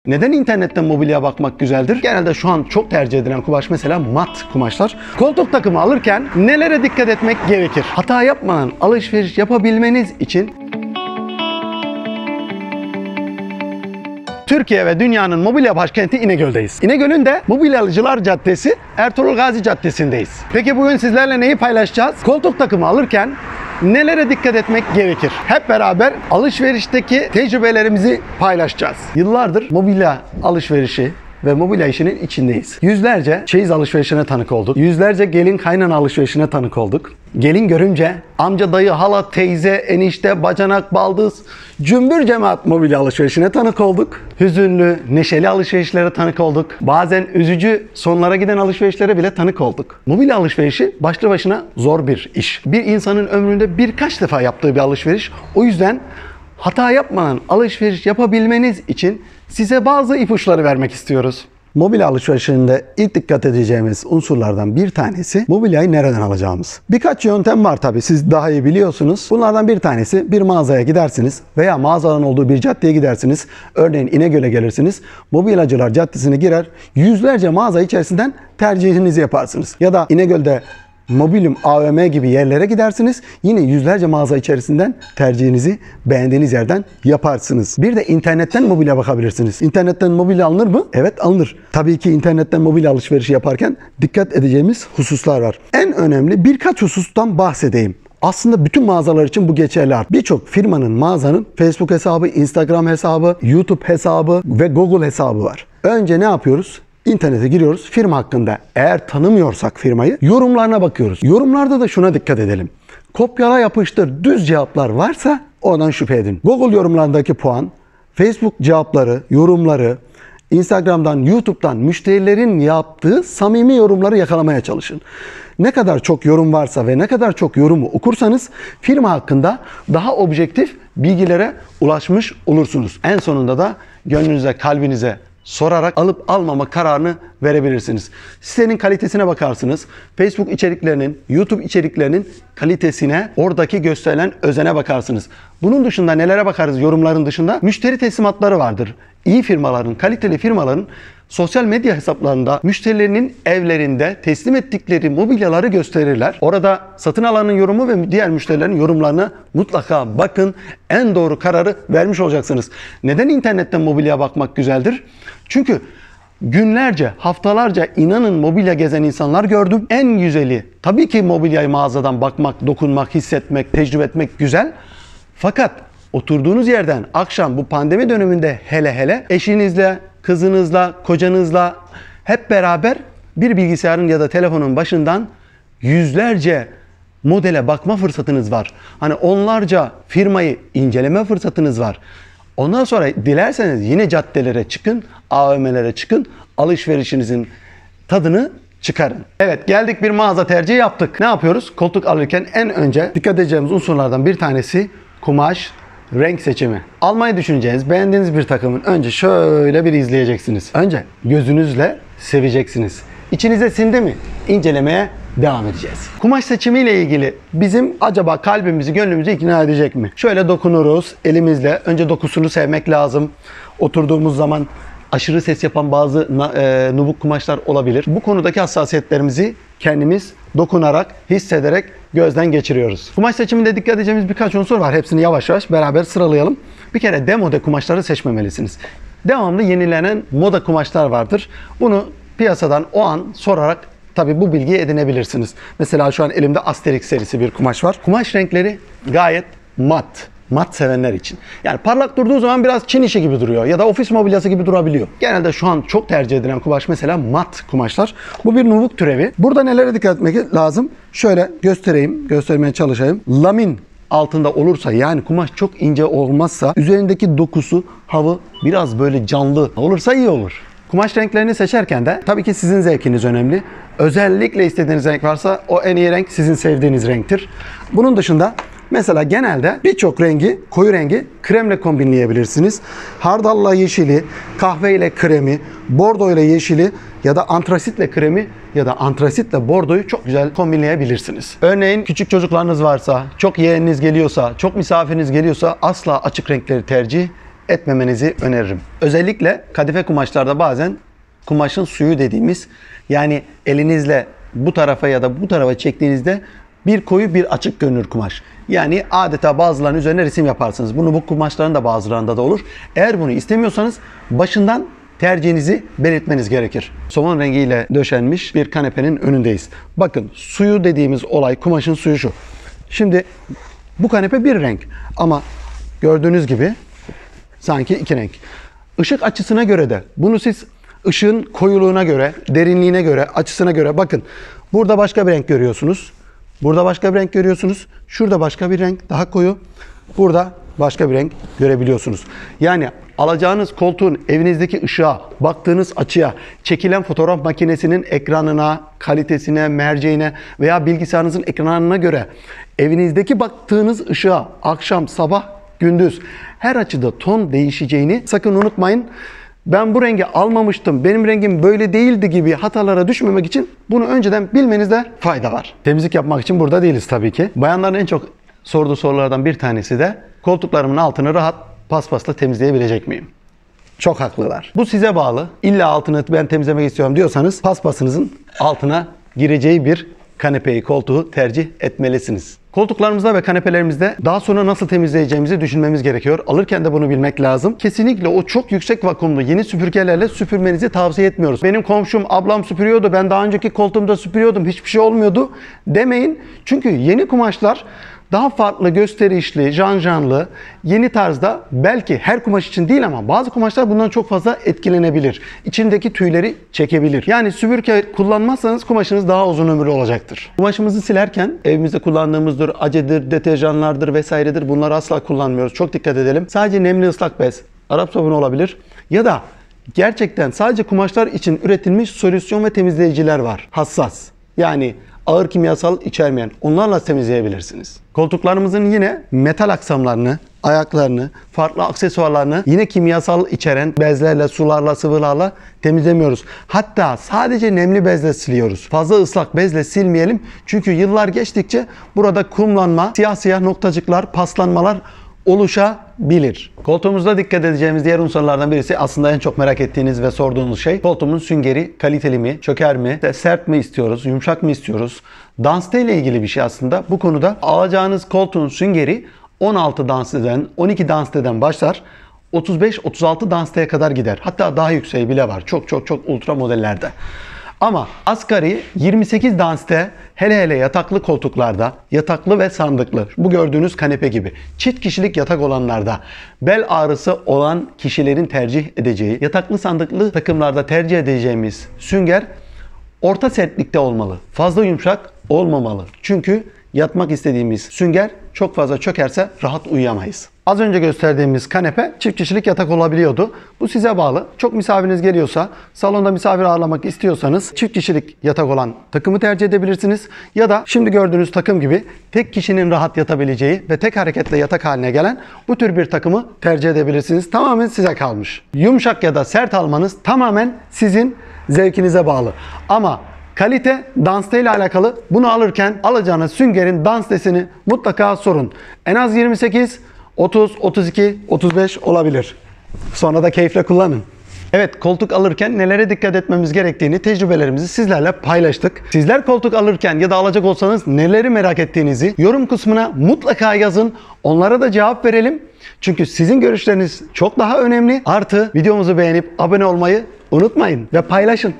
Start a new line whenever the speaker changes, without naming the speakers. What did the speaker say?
Neden internetten mobilyaya bakmak güzeldir? Genelde şu an çok tercih edilen kumaş mesela mat kumaşlar. Koltuk takımı alırken nelere dikkat etmek gerekir? Hata yapmadan alışveriş yapabilmeniz için Türkiye ve dünyanın mobilya başkenti İnegöl'deyiz. İnegöl'ün de Mobilyalıcılar Caddesi, Ertuğrul Gazi Caddesi'ndeyiz. Peki bugün sizlerle neyi paylaşacağız? Koltuk takımı alırken nelere dikkat etmek gerekir? Hep beraber alışverişteki tecrübelerimizi paylaşacağız. Yıllardır mobilya alışverişi ve mobilya işinin içindeyiz. Yüzlerce çeyiz alışverişine tanık olduk. Yüzlerce gelin kaynana alışverişine tanık olduk. Gelin görünce amca, dayı, hala, teyze, enişte, bacanak, baldız, cümbür cemaat mobilya alışverişine tanık olduk. Hüzünlü, neşeli alışverişlere tanık olduk. Bazen üzücü sonlara giden alışverişlere bile tanık olduk. Mobilya alışverişi başlı başına zor bir iş. Bir insanın ömründe birkaç defa yaptığı bir alışveriş. O yüzden hata yapmadan alışveriş yapabilmeniz için size bazı ipuçları vermek istiyoruz. Mobilya alışverişinde ilk dikkat edeceğimiz unsurlardan bir tanesi mobilyayı nereden alacağımız. Birkaç yöntem var tabii, siz daha iyi biliyorsunuz. Bunlardan bir tanesi, bir mağazaya gidersiniz veya mağazaların olduğu bir caddeye gidersiniz. Örneğin İnegöl'e gelirsiniz. Mobilyacılar Caddesi'ne girer, yüzlerce mağaza içerisinden tercihinizi yaparsınız. Ya da İnegöl'de Mobilyum AVM gibi yerlere gidersiniz. Yine yüzlerce mağaza içerisinden tercihinizi beğendiğiniz yerden yaparsınız. Bir de internetten mobilya bakabilirsiniz. İnternetten mobilya alınır mı? Evet, alınır. Tabii ki internetten mobilya alışverişi yaparken dikkat edeceğimiz hususlar var. En önemli birkaç husustan bahsedeyim. Aslında bütün mağazalar için bu geçerli artık. Birçok firmanın, mağazanın Facebook hesabı, Instagram hesabı, YouTube hesabı ve Google hesabı var. Önce ne yapıyoruz? İnternete giriyoruz. Firma hakkında eğer tanımıyorsak firmayı, yorumlarına bakıyoruz. Yorumlarda da şuna dikkat edelim. Kopyala yapıştır düz cevaplar varsa oradan şüphe edin. Google yorumlarındaki puan, Facebook cevapları, yorumları, Instagram'dan, YouTube'dan müşterilerin yaptığı samimi yorumları yakalamaya çalışın. Ne kadar çok yorum varsa ve ne kadar çok yorumu okursanız firma hakkında daha objektif bilgilere ulaşmış olursunuz. En sonunda da gönlünüze, kalbinize sorarak alıp almama kararını verebilirsiniz. Sitenin kalitesine bakarsınız. Facebook içeriklerinin, YouTube içeriklerinin kalitesine, oradaki gösterilen özene bakarsınız. Bunun dışında nelere bakarız yorumların dışında? Müşteri teslimatları vardır. İyi firmaların, kaliteli firmaların sosyal medya hesaplarında müşterilerinin evlerinde teslim ettikleri mobilyaları gösterirler. Orada satın alanın yorumu ve diğer müşterilerin yorumlarına mutlaka bakın. En doğru kararı vermiş olacaksınız. Neden internetten mobilyaya bakmak güzeldir? Çünkü günlerce, haftalarca inanın mobilya gezen insanlar gördüm. En güzeli tabii ki mobilyayı mağazadan bakmak, dokunmak, hissetmek, tecrübe etmek güzel. Fakat oturduğunuz yerden akşam bu pandemi döneminde hele eşinizle, kızınızla, kocanızla hep beraber bir bilgisayarın ya da telefonun başından yüzlerce modele bakma fırsatınız var. Hani onlarca firmayı inceleme fırsatınız var. Ondan sonra dilerseniz yine caddelere çıkın, AVM'lere çıkın, alışverişinizin tadını çıkarın. Evet, geldik bir mağaza tercihi yaptık. Ne yapıyoruz? Koltuk alırken en önce dikkat edeceğimiz unsurlardan bir tanesi kumaş, renk seçimi. Almayı düşüneceğiniz, beğendiğiniz bir takımın önce şöyle bir izleyeceksiniz. Önce gözünüzle seveceksiniz. İçinize sindi mi? İncelemeye devam edeceğiz. Kumaş seçimiyle ilgili bizim acaba kalbimizi, gönlümüzü ikna edecek mi? Şöyle dokunuruz elimizle. Önce dokusunu sevmek lazım. Oturduğumuz zaman aşırı ses yapan bazı nubuk kumaşlar olabilir. Bu konudaki hassasiyetlerimizi kendimiz dokunarak, hissederek gözden geçiriyoruz. Kumaş seçiminde dikkat edeceğimiz birkaç unsur var. Hepsini yavaş yavaş beraber sıralayalım. Bir kere demode kumaşları seçmemelisiniz. Devamlı yenilenen moda kumaşlar vardır. Bunu piyasadan o an sorarak tabii bu bilgiyi edinebilirsiniz. Mesela şu an elimde Asterix serisi bir kumaş var. Kumaş renkleri gayet mat. Mat sevenler için. Yani parlak durduğu zaman biraz Çin işi gibi duruyor ya da ofis mobilyası gibi durabiliyor. Genelde şu an çok tercih edilen kumaş mesela mat kumaşlar. Bu bir nubuk türevi. Burada nelere dikkat etmek lazım? Şöyle göstermeye çalışayım. Lamin altında olursa, yani kumaş çok ince olmazsa, üzerindeki dokusu, havı biraz böyle canlı olursa iyi olur. Kumaş renklerini seçerken de tabii ki sizin zevkiniz önemli. Özellikle istediğiniz renk varsa o en iyi renk sizin sevdiğiniz renktir. Bunun dışında mesela genelde birçok rengi, koyu rengi kremle kombinleyebilirsiniz. Hardalla yeşili, kahveyle kremi, bordo ile yeşili ya da antrasitle kremi ya da antrasitle bordoyu çok güzel kombinleyebilirsiniz. Örneğin küçük çocuklarınız varsa, çok yeğeniniz geliyorsa, çok misafiriniz geliyorsa asla açık renkleri tercih etmemenizi öneririm. Özellikle kadife kumaşlarda bazen kumaşın suyu dediğimiz, yani elinizle bu tarafa ya da bu tarafa çektiğinizde bir koyu bir açık görünür kumaş. Yani adeta bazılarının üzerine resim yaparsınız. Bu kumaşların da bazılarında da olur. Eğer bunu istemiyorsanız başından tercihinizi belirtmeniz gerekir. Somon rengiyle döşenmiş bir kanepenin önündeyiz. Bakın, suyu dediğimiz olay, kumaşın suyu şu. Şimdi bu kanepe bir renk ama gördüğünüz gibi sanki iki renk. Işık açısına göre de bunu siz ışığın koyuluğuna göre, derinliğine göre, açısına göre bakın. Burada başka bir renk görüyorsunuz. Burada başka bir renk görüyorsunuz. Şurada başka bir renk daha koyu. Burada başka bir renk görebiliyorsunuz. Yani alacağınız koltuğun evinizdeki ışığa, baktığınız açıya, çekilen fotoğraf makinesinin ekranına, kalitesine, merceğine veya bilgisayarınızın ekranına göre evinizdeki baktığınız ışığa akşam, sabah, gündüz her açıda ton değişeceğini sakın unutmayın. Ben bu rengi almamıştım, benim rengim böyle değildi gibi hatalara düşmemek için bunu önceden bilmenizde fayda var. Temizlik yapmak için burada değiliz tabii ki. Bayanların en çok sorduğu sorulardan bir tanesi de koltuklarımın altını rahat paspasla temizleyebilecek miyim? Çok haklılar. Bu size bağlı. İlla altını ben temizlemek istiyorum diyorsanız paspasınızın altına gireceği bir kanepeyi, koltuğu tercih etmelisiniz. Koltuklarımızda ve kanepelerimizde daha sonra nasıl temizleyeceğimizi düşünmemiz gerekiyor. Alırken de bunu bilmek lazım. Kesinlikle o çok yüksek vakumlu yeni süpürgelerle süpürmenizi tavsiye etmiyoruz. Benim komşum, ablam süpürüyordu, ben daha önceki koltuğumda süpürüyordum, hiçbir şey olmuyordu demeyin. Çünkü yeni kumaşlar daha farklı, gösterişli, janjanlı, yeni tarzda, belki her kumaş için değil ama bazı kumaşlar bundan çok fazla etkilenebilir. İçindeki tüyleri çekebilir. Yani süpürge kullanmazsanız kumaşınız daha uzun ömürlü olacaktır. Kumaşımızı silerken evimizde kullandığımızdır, acedir, deterjanlardır vesairedir. Bunları asla kullanmıyoruz. Çok dikkat edelim. Sadece nemli ıslak bez, Arap sabunu olabilir ya da gerçekten sadece kumaşlar için üretilmiş solüsyon ve temizleyiciler var. Hassas. Yani ağır kimyasal içermeyen, onlarla temizleyebilirsiniz. Koltuklarımızın yine metal aksamlarını, ayaklarını, farklı aksesuarlarını yine kimyasal içeren bezlerle, sularla, sıvılarla temizlemiyoruz. Hatta sadece nemli bezle siliyoruz. Fazla ıslak bezle silmeyelim. Çünkü yıllar geçtikçe burada kumlanma, siyah siyah noktacıklar, paslanmalar oluşabilir. Koltuğumuzda dikkat edeceğimiz diğer unsurlardan birisi, aslında en çok merak ettiğiniz ve sorduğunuz şey, koltuğumun süngeri kaliteli mi, çöker mi, sert mi istiyoruz, yumuşak mı istiyoruz? Danste ile ilgili bir şey aslında. Bu konuda alacağınız koltuğun süngeri 16 dansteden, 12 dansteden başlar. 35-36 dansteye kadar gider. Hatta daha yükseği bile var. Çok ultra modellerde. Ama asgari 28 danste, hele yataklı koltuklarda, yataklı ve sandıklı, bu gördüğünüz kanepe gibi çift kişilik yatak olanlarda, bel ağrısı olan kişilerin tercih edeceği, yataklı sandıklı takımlarda tercih edeceğimiz sünger orta sertlikte olmalı. Fazla yumuşak olmamalı. Çünkü yatmak istediğimiz sünger çok fazla çökerse rahat uyuyamayız. Az önce gösterdiğimiz kanepe çift kişilik yatak olabiliyordu. Bu size bağlı. Çok misafiriniz geliyorsa, salonda misafir ağırlamak istiyorsanız çift kişilik yatak olan takımı tercih edebilirsiniz. Ya da şimdi gördüğünüz takım gibi tek kişinin rahat yatabileceği ve tek hareketle yatak haline gelen bu tür bir takımı tercih edebilirsiniz. Tamamen size kalmış. Yumuşak ya da sert almanız tamamen sizin zevkinize bağlı. Ama kalite, danste ile alakalı, bunu alırken alacağınız süngerin danstesini mutlaka sorun. En az 28, 30, 32, 35 olabilir. Sonra da keyifle kullanın. Evet, koltuk alırken nelere dikkat etmemiz gerektiğini, tecrübelerimizi sizlerle paylaştık. Sizler koltuk alırken ya da alacak olsanız neleri merak ettiğinizi yorum kısmına mutlaka yazın. Onlara da cevap verelim. Çünkü sizin görüşleriniz çok daha önemli. Artı videomuzu beğenip abone olmayı unutmayın ve paylaşın.